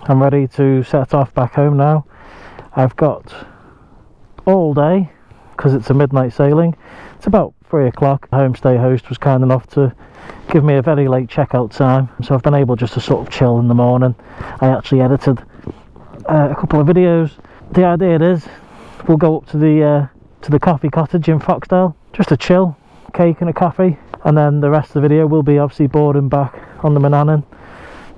I'm ready to set off back home now. I've got all day because it's a midnight sailing. It's about 3 o'clock. The homestay host was kind enough to give me a very late checkout time, so I've been able just to sort of chill in the morning. I actually edited a couple of videos. The idea is we'll go up to the coffee cottage in Foxdale just to chill, cake and a coffee, and then the rest of the video will be obviously boarding back on the Manannan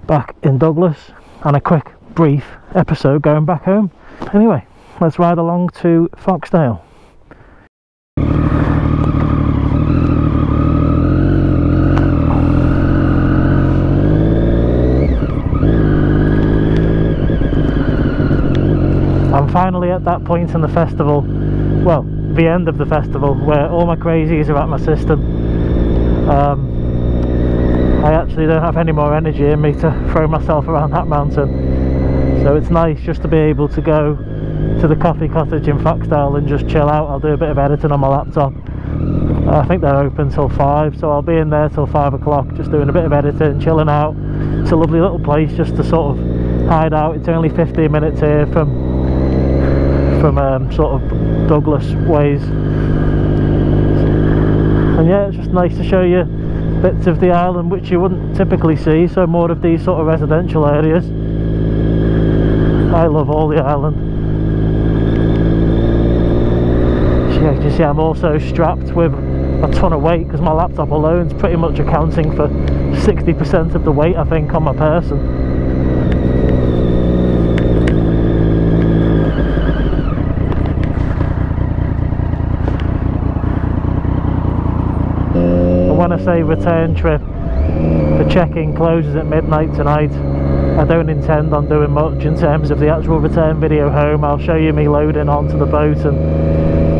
back in Douglas, and a quick brief episode going back home. Anyway, let's ride along to Foxdale. I'm finally at that point in the festival, well, the end of the festival, where all my crazies are at my system. I actually don't have any more energy in me to throw myself around that mountain, so it's nice just to be able to go to the coffee cottage in Foxdale and just chill out. I'll do a bit of editing on my laptop. I think they're open till 5, so I'll be in there till 5 o'clock just doing a bit of editing, chilling out. It's a lovely little place just to sort of hide out. It's only 15 minutes here from sort of Douglas ways, and yeah, it's just nice to show you bits of the island which you wouldn't typically see, so more of these sort of residential areas. I love all the island. So yeah, you see I'm also strapped with a ton of weight because my laptop alone is pretty much accounting for 60% of the weight I think on my person. When I say return trip, the check-in closes at midnight tonight. I don't intend on doing much in terms of the actual return video home. I'll show you me loading onto the boat and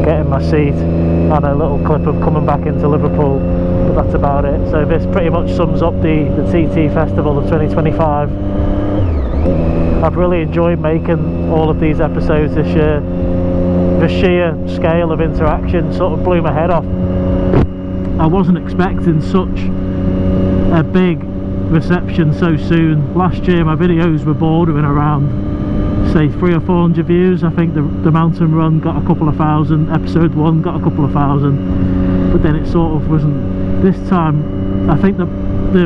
getting my seat, and a little clip of coming back into Liverpool, but that's about it. So this pretty much sums up the TT Festival of 2025. I've really enjoyed making all of these episodes this year. The sheer scale of interaction sort of blew my head off. I wasn't expecting such a big reception so soon. Last year my videos were bordering around say 300 or 400 views. I think the mountain run got a couple of thousand, episode 1 got a couple of thousand, but then it sort of wasn't. This time I think the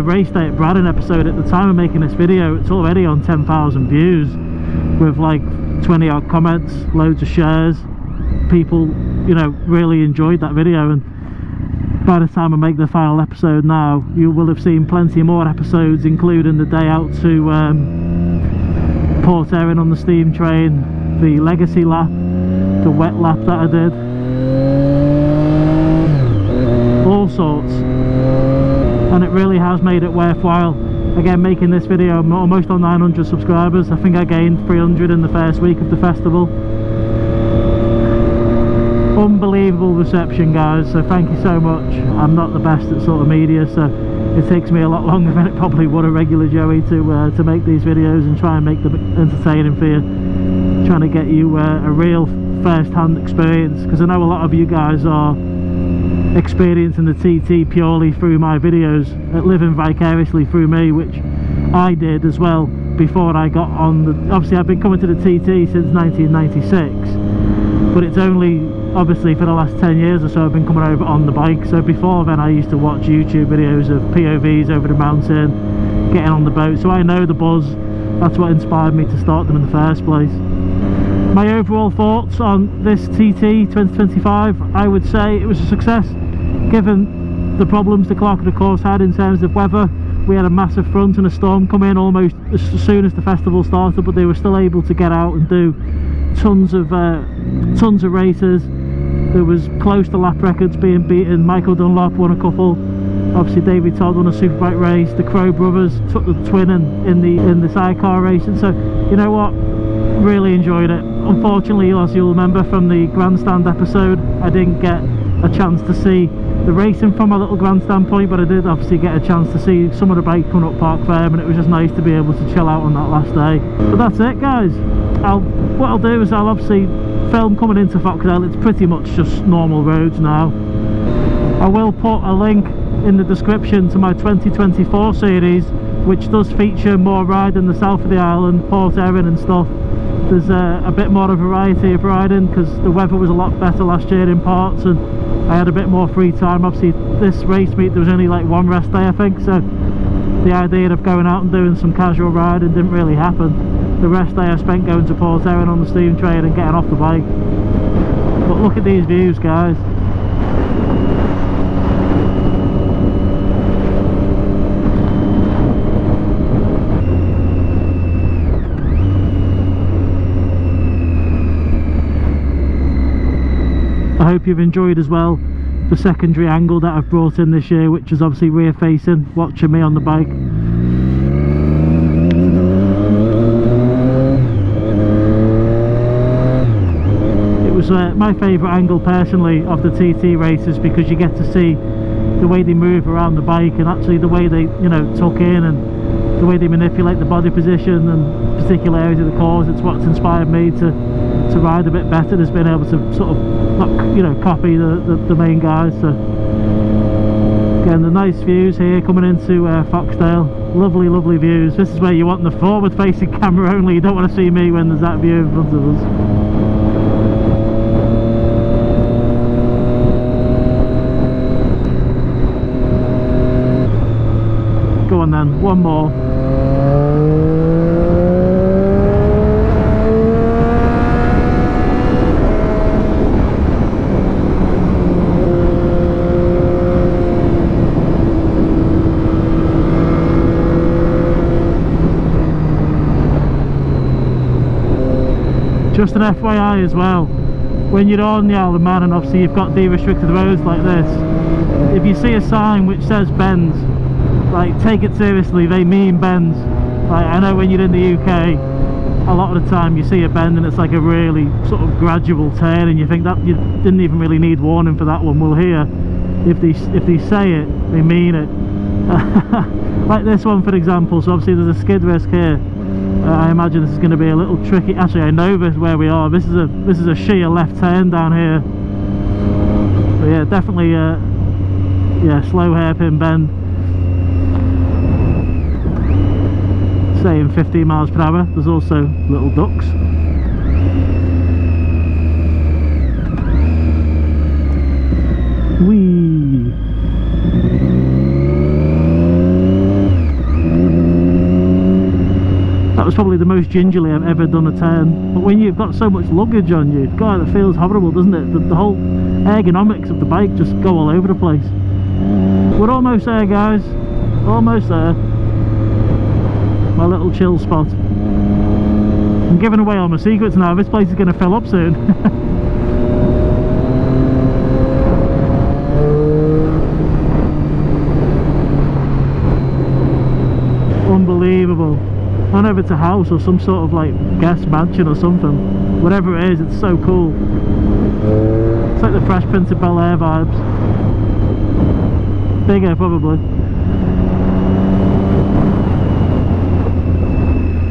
race day at Braddon episode, at the time of making this video, it's already on 10,000 views with like 20 odd comments, loads of shares. People, you know, really enjoyed that video, and by the time I make the final episode now, you will have seen plenty more episodes, including the day out to Port Erin on the steam train, the legacy lap, the wet lap that I did, all sorts, and it really has made it worthwhile. Again, making this video, I'm almost on 900 subscribers. I think I gained 300 in the first week of the festival. Unbelievable reception, guys, so thank you so much. I'm not the best at sort of media, so it takes me a lot longer than it probably would a regular Joey to make these videos and try and make them entertaining for you, trying to get you a real first-hand experience, because I know a lot of you guys are experiencing the TT purely through my videos, living vicariously through me, which I did as well before I got on the. Obviously I've been coming to the TT since 1996, but it's only obviously for the last 10 years or so I've been coming over on the bike. So before then I used to watch YouTube videos of POVs over the mountain, getting on the boat, so I know the buzz. That's what inspired me to start them in the first place. My overall thoughts on this TT 2025, I would say it was a success given the problems the Clerk of the Course had in terms of weather. We had a massive front and a storm come in almost as soon as the festival started, but they were still able to get out and do tons of races. There was close to lap records being beaten. Michael Dunlop won a couple. Obviously David Todd won a superbike race. The Crow brothers took the twin in the sidecar race, and so you know what, really enjoyed it. Unfortunately, as you'll remember from the grandstand episode, I didn't get a chance to see the racing from my little grandstand point, but I did obviously get a chance to see some of the bike coming up Park Fair, and it was just nice to be able to chill out on that last day. But that's it, guys. What I'll do is I'll obviously film coming into Foxdale. It's pretty much just normal roads now. I will put a link in the description to my 2024 series which does feature more ride in the south of the island, Port Erin and stuff. There's a bit more of a variety of riding because the weather was a lot better last year in parts, and I had a bit more free time. Obviously this race meet there was only like one rest day I think, so the idea of going out and doing some casual riding didn't really happen. The rest day I spent going to Port Erin on the steam train and getting off the bike. But look at these views, guys. I hope you've enjoyed as well the secondary angle that I've brought in this year, which is obviously rear facing, watching me on the bike. It was my favourite angle personally of the TT races, because you get to see the way they move around the bike, and actually the way they, you know, tuck in, and the way they manipulate the body position and particular areas of the cores. It's what's inspired me to ride a bit better, has been able to sort of not, you know, copy the main guys. So again, the nice views here coming into Foxdale. Lovely views. This is where you want the forward facing camera only. You don't want to see me when there's that view in front of us. Go on then, one more. Just an FYI as well, when you're on the Isle of Man and obviously you've got de-restricted roads like this, if you see a sign which says bends, like, take it seriously, they mean bends. Like, I know when you're in the UK, a lot of the time you see a bend and it's like a really sort of gradual turn, and you think that you didn't even really need warning for that one. Well, here, if they say it, they mean it. Like this one for example. So obviously there's a skid risk here. I imagine this is going to be a little tricky. Actually, I know this where we are. This is a sheer left turn down here. But yeah, definitely yeah, slow hairpin bend. Saying 15 miles per hour. There's also little ducks. Whee! That was probably the most gingerly I've ever done a turn. But when you've got so much luggage on you, God, it feels horrible, doesn't it? The whole ergonomics of the bike just go all over the place. We're almost there, guys. Almost there. My little chill spot. I'm giving away all my secrets now. This place is going to fill up soon. Unbelievable. I don't know if it's a house or some sort of like guest mansion or something. Whatever it is, it's so cool. It's like the Fresh Prince of Bel-Air vibes. Bigger probably.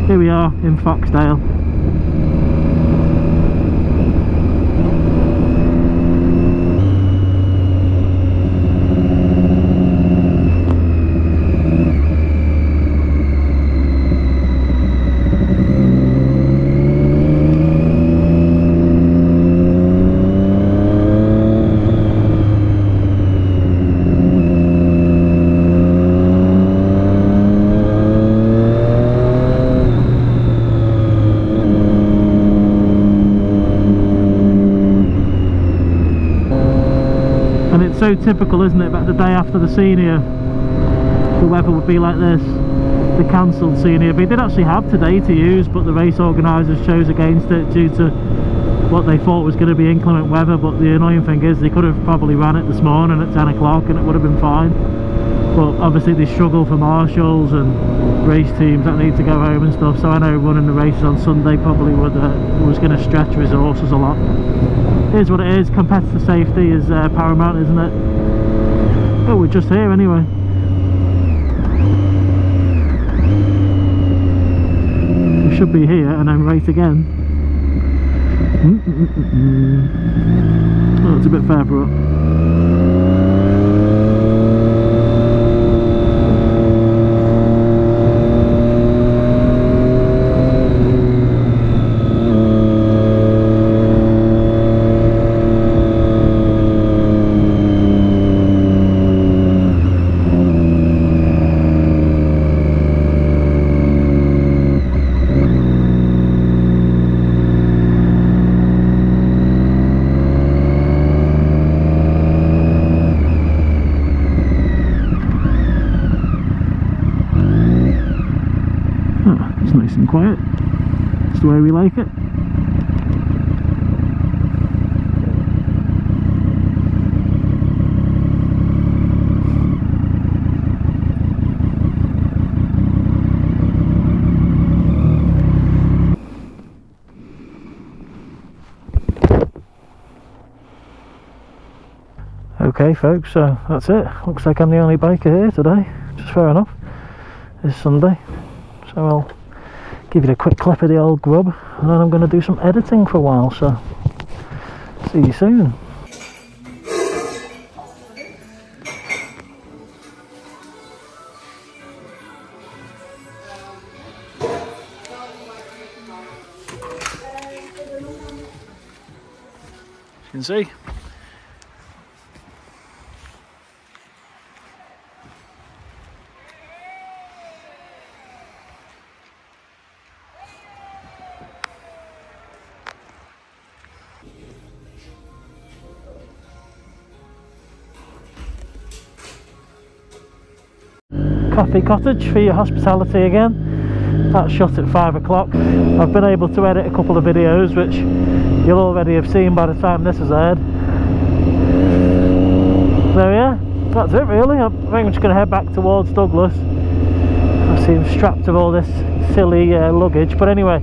Here we are in Foxdale. So typical, isn't it? But the day after the senior, the weather would be like this, the cancelled senior. They did actually have today to use, but the race organisers chose against it due to what they thought was going to be inclement weather. But the annoying thing is they could have probably ran it this morning at 10 o'clock and it would have been fine. But obviously they struggle for marshals and race teams that need to go home and stuff, so I know running the races on Sunday probably was going to stretch resources a lot. Here's what it is. Competitor safety is paramount, isn't it? Oh, we're just here anyway. We should be here and then right again. Oh, it's a bit further up. Nice and quiet. That's the way we like it. Okay folks, so that's it. Looks like I'm the only biker here today, which is fair enough. It's Sunday, so I'll give you a quick clip of the old grub, and then I'm going to do some editing for a while, so see you soon. As you can see, Coffee Cottage for your hospitality again. That's shut at 5 o'clock. I've been able to edit a couple of videos which you'll already have seen by the time this is aired. So yeah, that's it really. I think I'm just going to head back towards Douglas. I seem strapped with all this silly luggage, but anyway,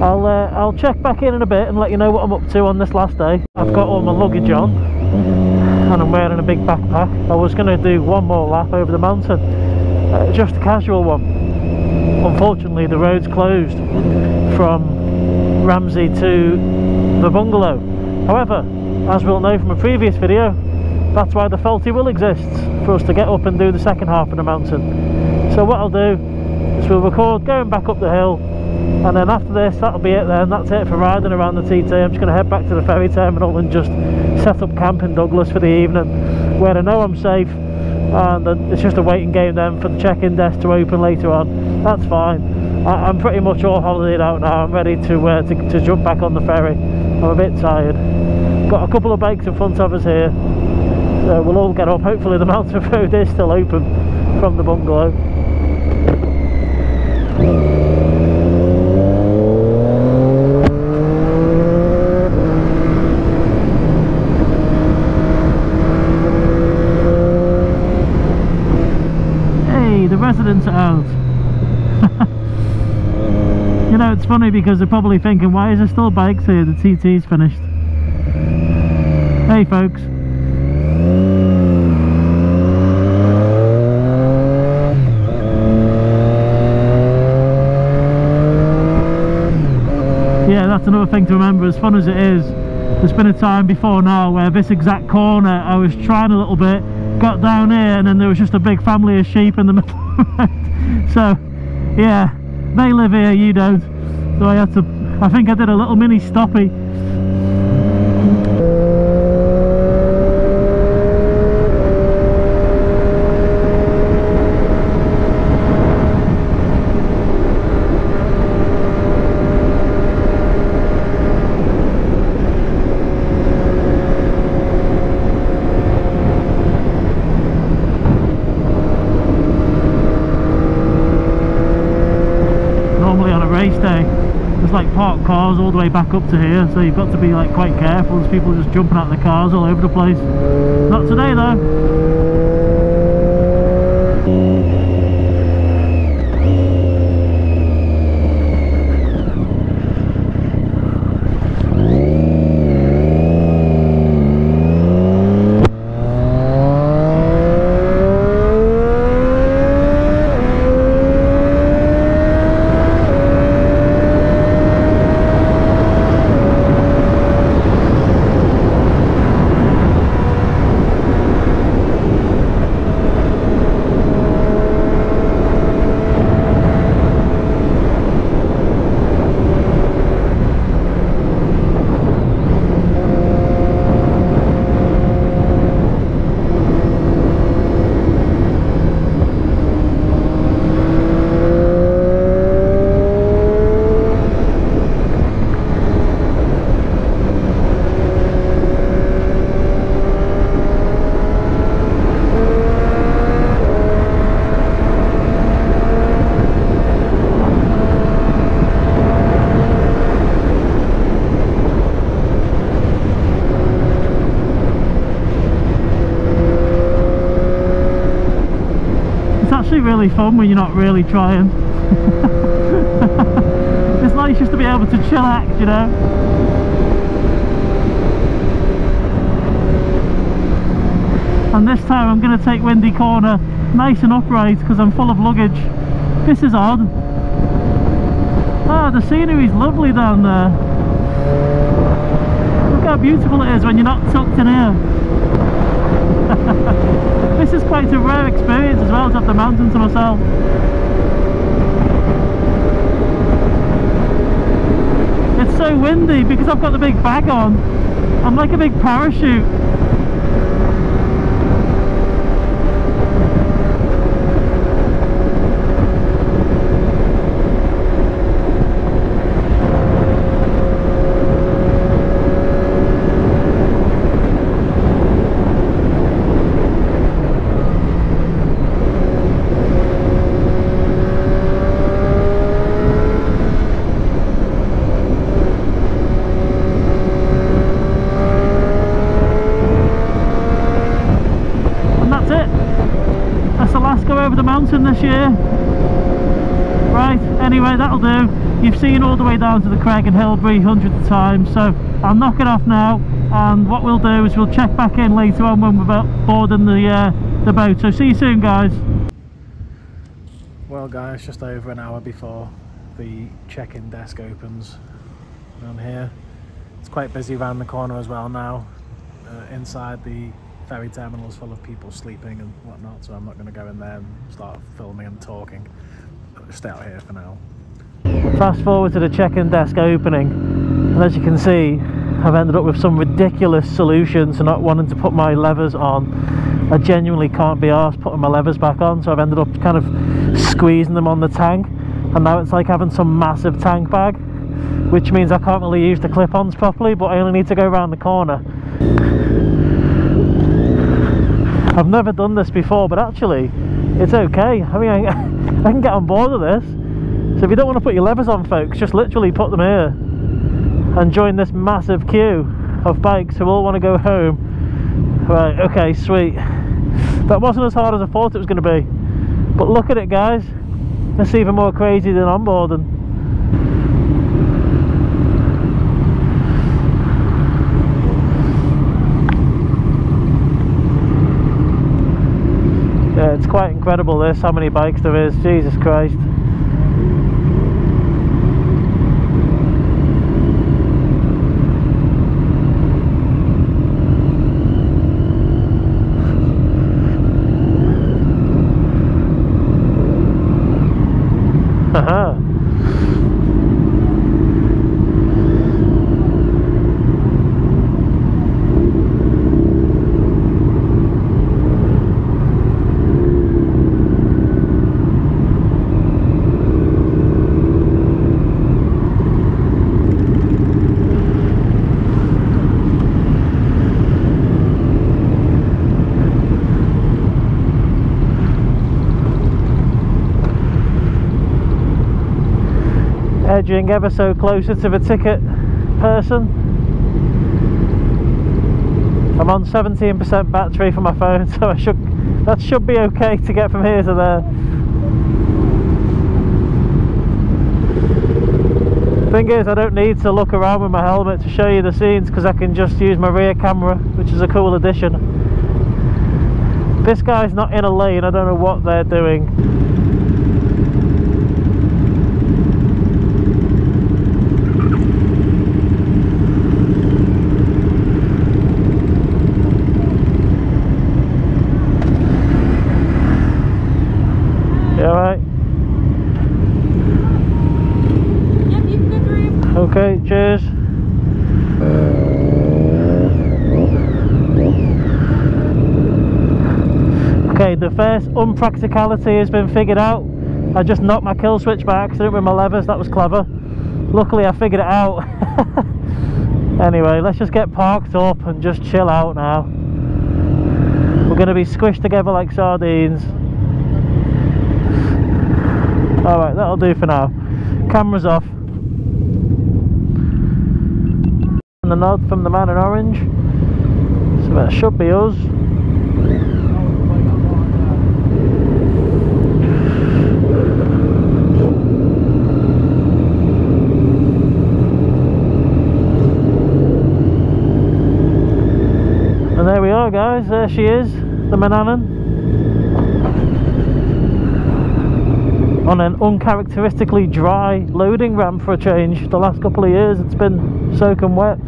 I'll check back in a bit and let you know what I'm up to on this last day. I've got all my luggage on and I'm wearing a big backpack. I was going to do one more lap over the mountain. Just a casual one. Unfortunately the road's closed from Ramsey to the bungalow. However, as we'll know from a previous video, that's why the faulty will exists, for us to get up and do the second half of the mountain. So what I'll do is we'll record going back up the hill, and then after this that'll be it then. That's it for riding around the TT. I'm just going to head back to the ferry terminal and just set up camp in Douglas for the evening, where I know I'm safe. And it's just a waiting game then for the check-in desk to open later on. That's fine. I'm pretty much all holidayed out now. I'm ready to jump back on the ferry. I'm a bit tired. Got a couple of bikes in front of us here, so we'll all get up. Hopefully the mountain road is still open from the bungalow. Residents are out. You know, it's funny because they're probably thinking, why is there still bikes here? The TT's finished. Hey folks. Yeah, that's another thing to remember. As fun as it is, there's been a time before now where this exact corner I was trying a little bit, got down here, and then there was just a big family of sheep in the middle. So yeah, they live here, you don't. So I think I did a little mini stoppie. Day, there's like parked cars all the way back up to here, so you've got to be like quite careful. There's people just jumping out of the cars all over the place. Not today though. really fun when you're not really trying. It's nice just to be able to chillax, you know. And this time I'm going to take Windy Corner nice and upright because I'm full of luggage. This is odd. Ah, the scenery's lovely down there. Look how beautiful it is when you're not tucked in here. This is quite a rare experience as well, to have the mountain to myself. It's so windy because I've got the big bag on. I'm like a big parachute. Over the mountain this year. Right, anyway, that'll do. You've seen all the way down to the Craig and Hilbury hundreds of times, so I'll knock it off now, and what we'll do is we'll check back in later on when we're boarding the boat. So see you soon, guys. Well guys, just over an hour before the check-in desk opens. I'm here. It's quite busy around the corner as well now. Inside the ferry terminal is full of people sleeping and whatnot, so I'm not going to go in there and start filming and talking. I'll just stay out here for now. Fast forward to the check-in desk opening, and as you can see, I've ended up with some ridiculous solution to not wanting to put my levers on. I genuinely can't be arsed putting my levers back on, so I've ended up kind of squeezing them on the tank, and now it's like having some massive tank bag, which means I can't really use the clip-ons properly, but I only need to go around the corner. I've never done this before, but actually it's okay. I mean, I can get on board with this. So if you don't want to put your levers on, folks, just literally put them here and join this massive queue of bikes who all want to go home. Right, okay, sweet. That wasn't as hard as I thought it was going to be, but look at it, guys. It's even more crazy than onboarding. Yeah, it's quite incredible this, how many bikes there is, Jesus Christ. Haha. Edging ever so closer to the ticket person. I'm on 17% battery for my phone, so that should be okay to get from here to there. Thing is, I don't need to look around with my helmet to show you the scenes because I can just use my rear camera, which is a cool addition. This guy's not in a lane, I don't know what they're doing. Alright. Yep, you can go through. Okay, cheers. Okay, the first unpracticality has been figured out. I just knocked my kill switch by accident with my levers, that was clever. Luckily I figured it out. Anyway, let's just get parked up and just chill out now. We're going to be squished together like sardines. Alright, that'll do for now. Camera's off. And the nod from the man in orange. So that should be us. go guys, there she is, the Manannan. On an uncharacteristically dry loading ramp for a change. The last couple of years it's been soaking wet.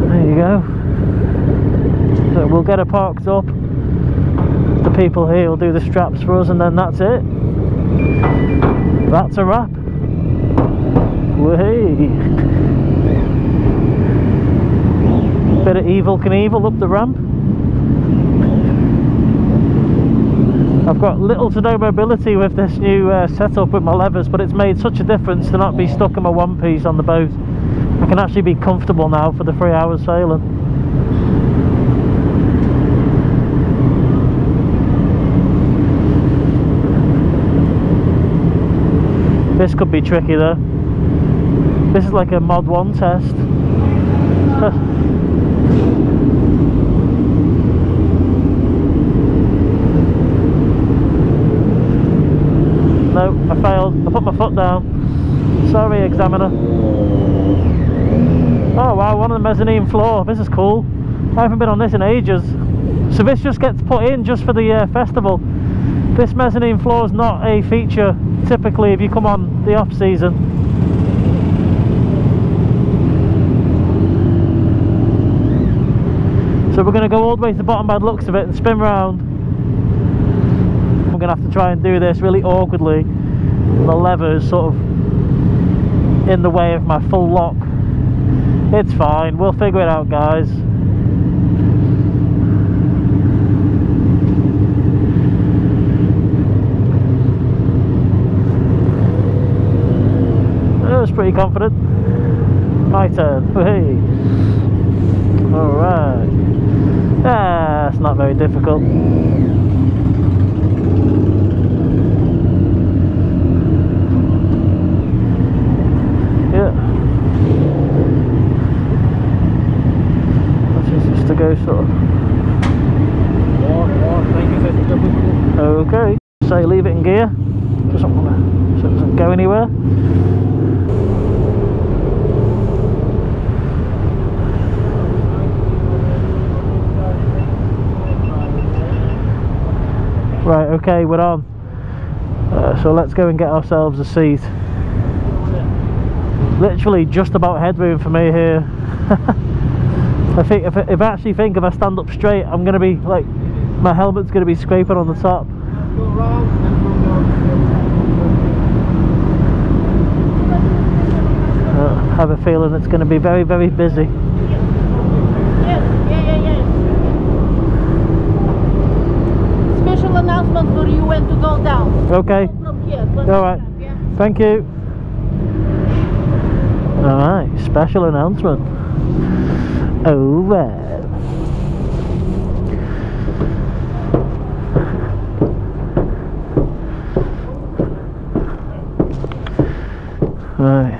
There you go. So we'll get her parked up. The people here will do the straps for us and then that's it. That's a wrap. Whee! Bit of Evel Knievel up the ramp. I've got little to no mobility with this new setup with my levers, but it's made such a difference to not be stuck in my one piece on the boat. I can actually be comfortable now for the 3 hours sailing. This could be tricky though. This is like a mod 1 test. No, I failed. I put my foot down. Sorry, examiner. Oh wow, one on the mezzanine floor. This is cool. I haven't been on this in ages. So this just gets put in just for the festival. This mezzanine floor is not a feature typically if you come on the off season. So we're going to go all the way to the bottom by the looks of it and spin round. I'm going to have to try and do this really awkwardly. The lever's sort of in the way of my full lock. It's fine, we'll figure it out guys. I was pretty confident. My turn. Hey. Alright. Ah, it's not very difficult. Just to go sort of. Okay, so leave it in gear. Doesn't want to, so it doesn't go anywhere. Right, okay, we're on. So let's go and get ourselves a seat. Literally just about headroom for me here. I think if I actually think if I stand up straight, I'm gonna be like, my helmet's gonna be scraping on the top. I have a feeling it's gonna be very, very busy. Special announcement for you when to go down. Okay. Alright. Thank you. Alright, special announcement. Over. Right.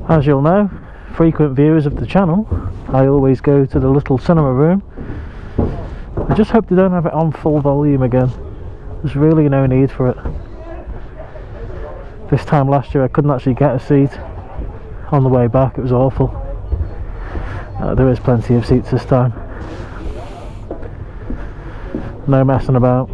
As you'll know, frequent viewers of the channel, I always go to the little cinema room. I just hope they don't have it on full volume again. There's really no need for it. This time last year I couldn't actually get a seat on the way back, it was awful. There is plenty of seats this time. No messing about.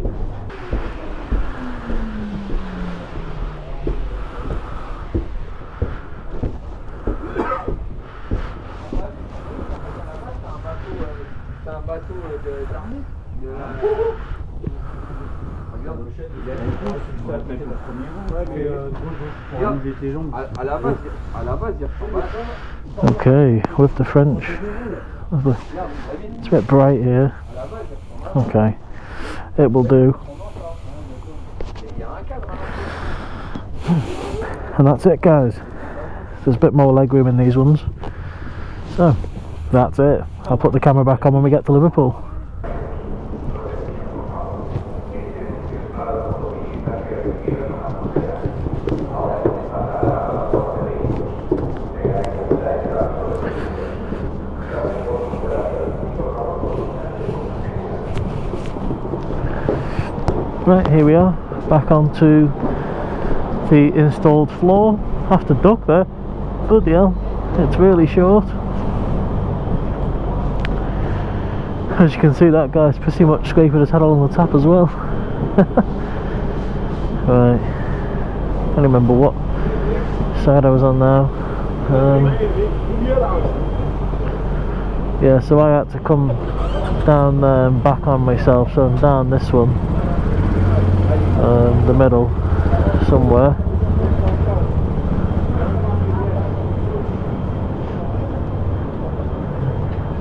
Okay, with the French. It's a bit bright here. Okay, it will do. And that's it guys. There's a bit more legroom in these ones. So, that's it. I'll put the camera back on when we get to Liverpool. Right, here we are, back onto the installed floor. Have to duck there. Bloody hell, it's really short. As you can see, that guy's pretty much scraping his head along the tap as well. Right, I can't remember what side I was on now. Yeah, so I had to come down back on myself, so I'm down this one, the middle somewhere.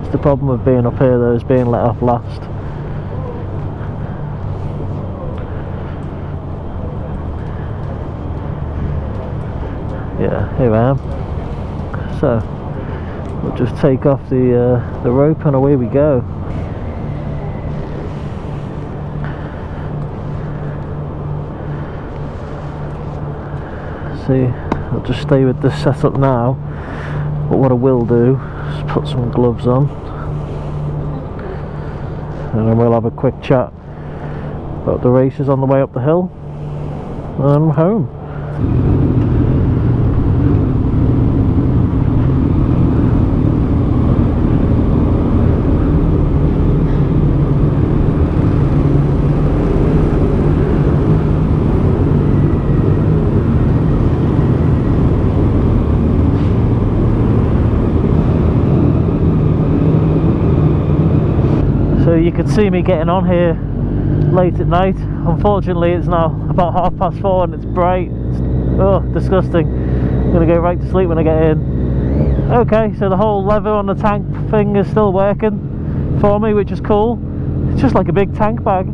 It's the problem with being up here though, is being let off last. Yeah, here I am. So we'll just take off the rope and away we go. See, I'll just stay with this setup now, but what I will do is put some gloves on and then we'll have a quick chat about the races on the way up the hill and I'm home. So you can see me getting on here late at night. Unfortunately it's now about 4:30 and it's bright. It's, disgusting. I'm gonna go right to sleep when I get in. Okay, so the whole lever on the tank thing is still working for me, which is cool. It's just like a big tank bag.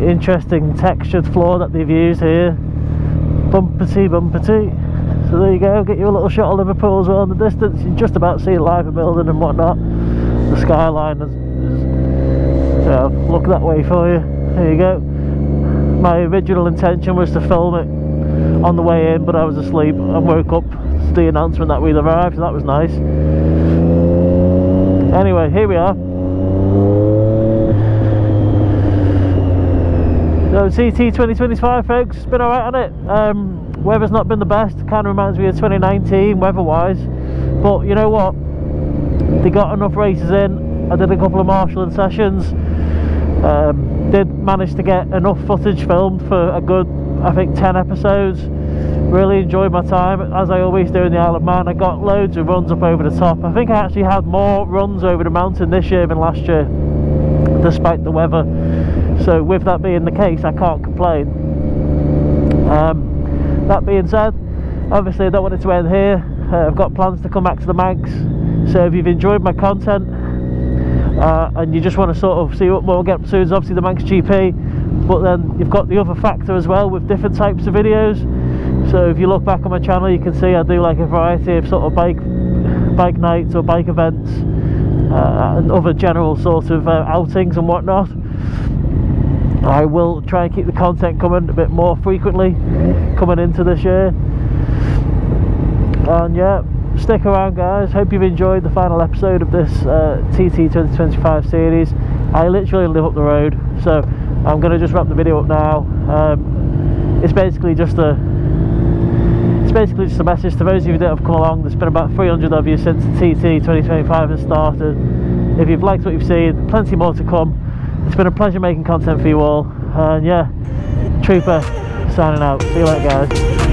Interesting textured floor that they've used here. Bumpety. So there you go, get you a little shot of Liverpool as well in the distance. You just about see live building and whatnot. The skyline is look that way for you. There you go. My original intention was to film it on the way in, but I was asleep and woke up to the announcement that we'd arrived, so that was nice. Anyway, here we are. So TT 2025 folks, it's been alright on it. Weather's not been the best, kind of reminds me of 2019 weather wise, but you know what, they got enough races in. I did a couple of marshalling sessions, did manage to get enough footage filmed for a good, I think, 10 episodes. Really enjoyed my time, as I always do in the Isle of Man. I got loads of runs up over the top. I think I actually had more runs over the mountain this year than last year, despite the weather. So with that being the case, I can't complain. That being said, obviously I don't want it to end here. I've got plans to come back to the Manx. So if you've enjoyed my content and you just want to sort of see what more we'll get up to, is obviously the Manx GP, but then you've got the other factor as well with different types of videos. So if you look back on my channel, you can see I do like a variety of sort of bike nights or bike events and other general sort of outings and whatnot. I will try and keep the content coming a bit more frequently coming into this year. And yeah, stick around guys, hope you've enjoyed the final episode of this TT 2025 series. I literally live up the road, so I'm going to just wrap the video up now. It's basically just a message to those of you that have come along. There's been about 300 of you since TT 2025 has started. If you've liked what you've seen, plenty more to come. It's been a pleasure making content for you all, and yeah, Trooper signing out. See you later guys.